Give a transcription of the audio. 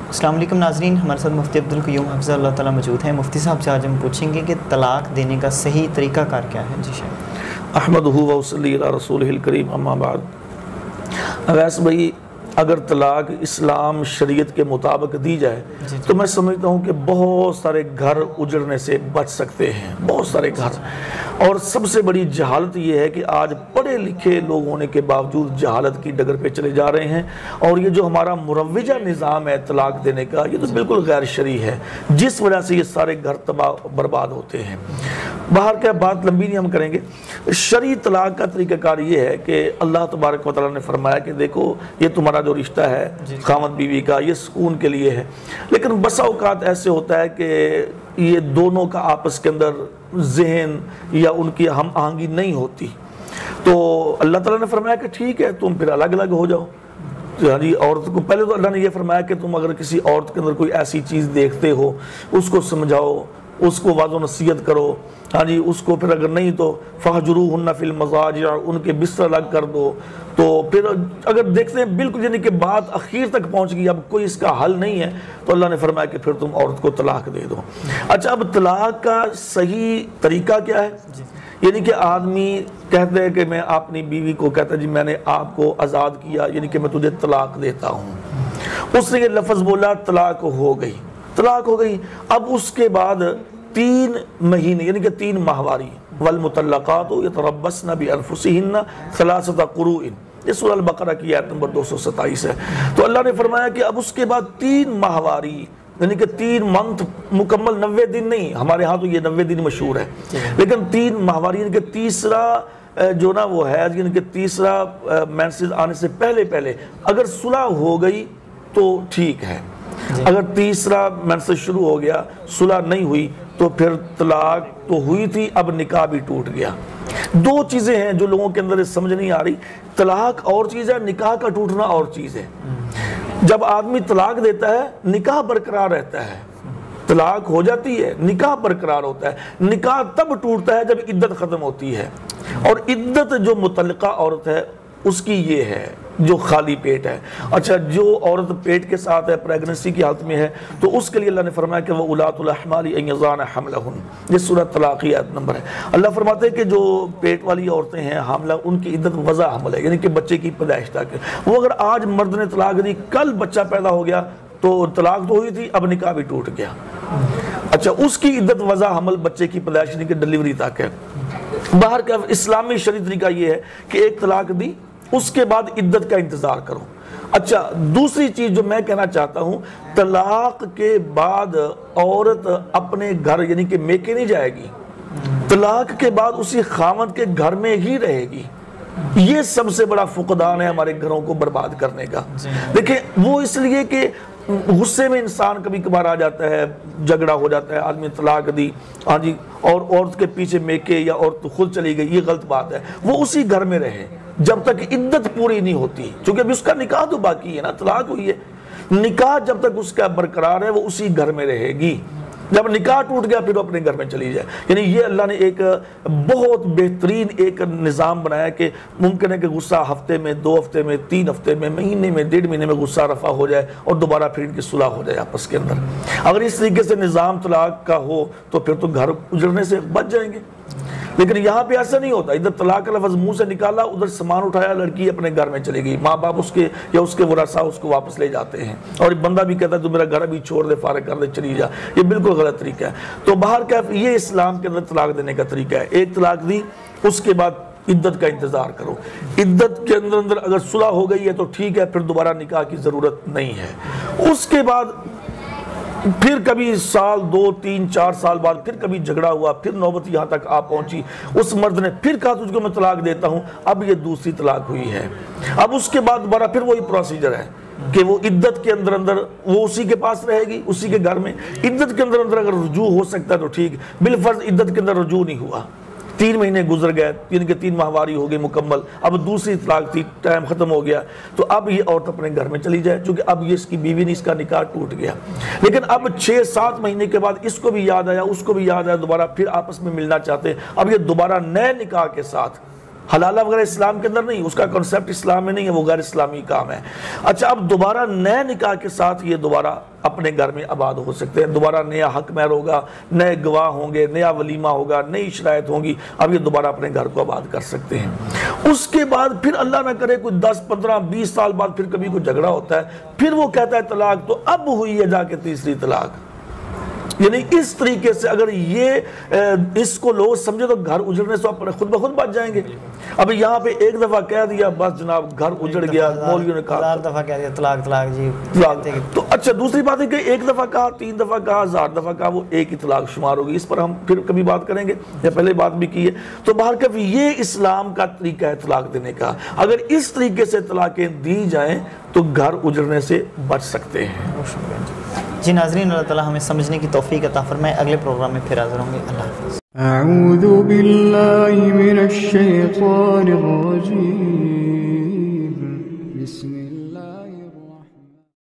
السلام علیکم ناظرین، ہمارے ساتھ مفتی عبدالقیوم حفظہ اللہ تعالیٰ موجود ہیں۔ مفتی صاحب سے آج ہم پوچھیں گے کہ طلاق دینے کا صحیح طریقہ کار کیا ہے؟ جی شاید احمدہ و صلی علی رسولہ الکریم، اما بعد۔ اویس بھائی، اگر طلاق اسلام شریعت کے مطابق دی جائے تو میں سمجھتا ہوں کہ بہت سارے گھر اجڑنے سے بچ سکتے ہیں، بہت سارے گھر۔ اور سب سے بڑی جہالت یہ ہے کہ آج پڑھے لکھے لوگ ہونے کے باوجود جہالت کی ڈگر پہ چلے جا رہے ہیں، اور یہ جو ہمارا مروجہ نظام ہے طلاق دینے کا، یہ تو بالکل غیر شرعی ہے، جس وجہ سے یہ سارے گھر تباہ برباد ہوتے ہیں۔ باہر کیا بات لمبی نہیں ہم کریں گے۔ شرعی طلاق کا طریقہ کار یہ ہے کہ اللہ تبارک و تعالیٰ نے فرمایا کہ دیکھو یہ تمہارا جو رشتہ ہے خاوند بیوی کا، یہ سکون کے لیے ہے، لیکن بسا اوقات ایسے ہوتا ہے کہ یہ دونوں کا آپس کے اندر ذہن یا ان کی ہم آہنگی نہیں ہوتی، تو اللہ تعالیٰ نے فرمایا کہ ٹھیک ہے تم پھر الگ الگ ہو جاؤ۔ ہاں جی، عورت کو پہلے تو اللہ نے یہ فرمایا کہ تم اگر کسی عورت کے اندر کوئی ایسی چیز دیکھتے ہو اس کو سمجھاؤ، اس کو واضح نصیحت کرو، ہاں جی، اس کو پھر اگر نہیں تو فَاحْجُرُوهُنَّ فِي الْمَضَاجِعِ، ان کے بستر الگ کر دو۔ تو پھر اگر دیکھتے ہیں بالکل یعنی کہ بات اخیر تک پہنچ گئی، اب کوئی اس کا حل نہیں ہے، تو اللہ نے فرمایا کہ پھر تم عورت کو طلاق دے دو۔ اچھا، اب طلاق کا صحیح طریقہ کیا ہے؟ یعنی کہ آدمی کہتے ہیں کہ میں اپنی بیوی کو کہتا ہے جی میں نے آپ کو آزاد کیا، یعنی کہ میں تجھے طلاق دیتا ہوں۔ اس نے یہ لفظ بولا، طلاق ہو گئی، طلاق ہو گئی۔ اب اس کے بعد 3 مہینے یعنی کہ 3 ماہواری، والمطلقات یتربصن بانفسہن 3 قروء، یہ سورہ البقرہ کی آیت نمبر 227 ہے۔ تو اللہ نے فرمایا کہ اب اس کے بعد 3 ماہواری یعنی کہ 3 منتھ مکمل 90 دن نہیں، ہمارے ہاں تو یہ 90 دن مشہور ہے، لیکن 3 ماہواری یعنی کہ تیسرا جو نا وہ ہے یعنی کہ تیسرا مینسز آنے سے پہلے اگر صلح ہو گئی تو ٹھیک ہے، اگر تیسرا مینسز شروع ہو گیا صلح نہیں ہوئی تو پھر طلاق تو ہوئی تھی، اب نکاح بھی ٹوٹ گیا۔ 2 چیزیں ہیں جو لوگوں کے اندر سمجھ نہیں آ رہی، طلاق اور چیز ہے، نکاح کا ٹوٹنا اور چیز ہے۔ جب آدمی طلاق دیتا ہے نکاح برقرار رہتا ہے، طلاق ہو جاتی ہے نکاح برقرار ہوتا ہے۔ نکاح تب ٹوٹتا ہے جب عدت ختم ہوتی ہے، اور عدت جو مطلقہ عورت ہے اس کی یہ ہے جو خالی پیٹ ہے۔ اچھا، جو عورت پیٹ کے ساتھ ہے، پریگننسی کی حالت میں ہے، تو اس کے لیے اللہ نے فرمایا کہ وَأُولَاتُ الْأَحْمَالِ أَن يَضَعْنَ حَمْلَهُنَّ، یہ سورۃ طلاق کی آیت نمبر ہے۔ اللہ فرماتے ہیں کہ جو پیٹ والی عورتیں ہیں حاملہ، ان کی عدت وضع حمل ہے، یعنی کہ بچے کی پیدائش تک۔ وہ اگر آج مرد نے طلاق دی، کل بچہ پیدا ہو گیا تو طلاق تو ہوئی تھی، اب نکاح بھی ٹوٹ گیا۔ اچھا، اس کی عدت وضع حمل بچے کی پیدائش یعنی کہ ڈلیوری تک ہے۔ باہر کا اسلامی شرعی طریقہ یہ ہے کہ ایک طلاق دی، اس کے بعد عدت کا انتظار کرو۔ اچھا، دوسری چیز جو میں کہنا چاہتا ہوں، طلاق کے بعد عورت اپنے گھر یعنی کہ میکے نہیں جائے گی، طلاق کے بعد اسی خاوند کے گھر میں ہی رہے گی۔ یہ سب سے بڑا فقدان ہے ہمارے گھروں کو برباد کرنے کا۔ دیکھیں، وہ اس لیے کہ غصے میں انسان کبھی کبھار آ جاتا ہے، جھگڑا ہو جاتا ہے، آدمی طلاق دی، ہاں جی، اور عورت کے پیچھے میکے یا عورت خود چلی گئی، یہ غلط بات ہے۔ وہ اسی گھر میں رہے جب تک عدت پوری نہیں ہوتی، چونکہ ابھی اس کا نکاح تو باقی ہے نا، طلاق ہوئی ہے، نکاح جب تک اس کا برقرار ہے وہ اسی گھر میں رہے گی۔ جب نکاح ٹوٹ گیا پھر وہ اپنے گھر میں چلی جائے۔ یعنی یہ اللہ نے ایک بہت بہترین ایک نظام بنایا کہ ممکن ہے کہ غصہ ہفتے میں، 2 ہفتے میں، 3 ہفتے میں، مہینے میں، 1.5 مہینے میں غصہ رفع ہو جائے اور دوبارہ پھر ان کی صلح ہو جائے آپس کے اندر۔ اگر اس طریقے سے نظام طلاق کا ہو تو پھر تو گھر اجڑنے سے بچ جائیں گے، لیکن یہاں پہ ایسا نہیں ہوتا۔ ادھر طلاق کا لفظ منہ سے نکالا، ادھر سامان اٹھایا، لڑکی اپنے گھر میں چلے گئی، ماں باپ اس کے یا اس کے ورثاء اس کو واپس لے جاتے ہیں، اور بندہ بھی کہتا ہے تو میرا گھر ابھی چھوڑ دے، فارغ کر دے، چلی جا۔ یہ بالکل غلط طریقہ ہے۔ تو باہر کا یہ اسلام کے اندر طلاق دینے کا طریقہ ہے۔ ایک طلاق دی، اس کے بعد عدت کا انتظار کرو۔ عدت کے اندر اگر صلح ہو گئی ہے تو ٹھیک ہے، پھر دوبارہ نکاح کی ضرورت نہیں ہے۔ اس کے بعد پھر کبھی سال 2 3 4 سال بعد پھر کبھی جھگڑا ہوا، پھر نوبت یہاں تک آ پہنچی، اس مرد نے پھر کہا تجھ کو میں طلاق دیتا ہوں، اب یہ دوسری طلاق ہوئی ہے۔ اب اس کے بعد دوبارہ پھر وہی پروسیجر ہے کہ وہ عدت کے اندر وہ اسی کے پاس رہے گی، اسی کے گھر میں۔ عدت کے اندر اگر رجوع ہو سکتا ہے تو ٹھیک، بالفرض عدت کے اندر رجوع نہیں ہوا، 3 مہینے گزر گئے، یعنی کہ 3 ماہواری ہو گئی مکمل، اب دوسری طلاق تھی، ٹائم ختم ہو گیا، تو اب یہ عورت اپنے گھر میں چلی جائے، چونکہ اب یہ اس کی بیوی نہیں، اس کا نکاح ٹوٹ گیا۔ لیکن اب 6-7 مہینے کے بعد اس کو بھی یاد آیا، اس کو بھی یاد آیا، دوبارہ پھر آپس میں ملنا چاہتے ہیں، اب یہ دوبارہ نئے نکاح کے ساتھ حلالہ وغیرہ اسلام کے اندر نہیں، اس کا کنسیپٹ اسلام میں نہیں ہے، وہ غیر اسلامی کام ہے۔ اچھا اب دوبارہ نئے نکاح کے ساتھ یہ دوبارہ اپنے گھر میں آباد ہو سکتے ہیں، دوبارہ نیا حق مہر ہوگا، نئے گواہ ہوں گے، نیا ولیمہ ہوگا، نئی شرائط ہوں گی، اب یہ دوبارہ اپنے گھر کو آباد کر سکتے ہیں۔ اس کے بعد پھر اللہ نہ کرے کوئی 10 15 20 سال بعد پھر کبھی کوئی جھگڑا ہوتا ہے، پھر وہ کہتا ہے طلاق، تو اب ہوئی ہے جا کے تیسری طلاق۔ یعنی اس طریقے سے اگر یہ اس کو لوگ سمجھے تو گھر اجڑنے سے اپنے خود بخود بچ جائیں گے۔ اب یہاں پہ ایک دفعہ کہہ دیا بس جناب گھر اجڑ گیا، مولویوں نے کہا 1000 دفعہ کہہ دیا طلاق طلاق جی طلاق۔ تو اچھا دوسری بات ہے کہ ایک دفعہ کہا، 3 دفعہ کہا، 1000 دفعہ کہا، وہ ایک ہی طلاق شمار ہوگی۔ اس پر ہم پھر کبھی بات کریں گے، یا پہلے بات بھی کی ہے۔ تو بہرکیف یہ اسلام کا طریقہ ہے طلاق دینے کا۔ اگر اس طریقے سے طلاقیں دی جائیں تو گھر اجڑنے سے بچ سکتے ہیں۔ جی ناظرین، اللہ تعالیٰ ہمیں سمجھنے کی توفیق عطا فرمائے۔ اگلے پروگرام میں پھر حاضر ہوں گے۔ اللہ حافظ۔ اعوذ باللہ من الشیطان الرجیم۔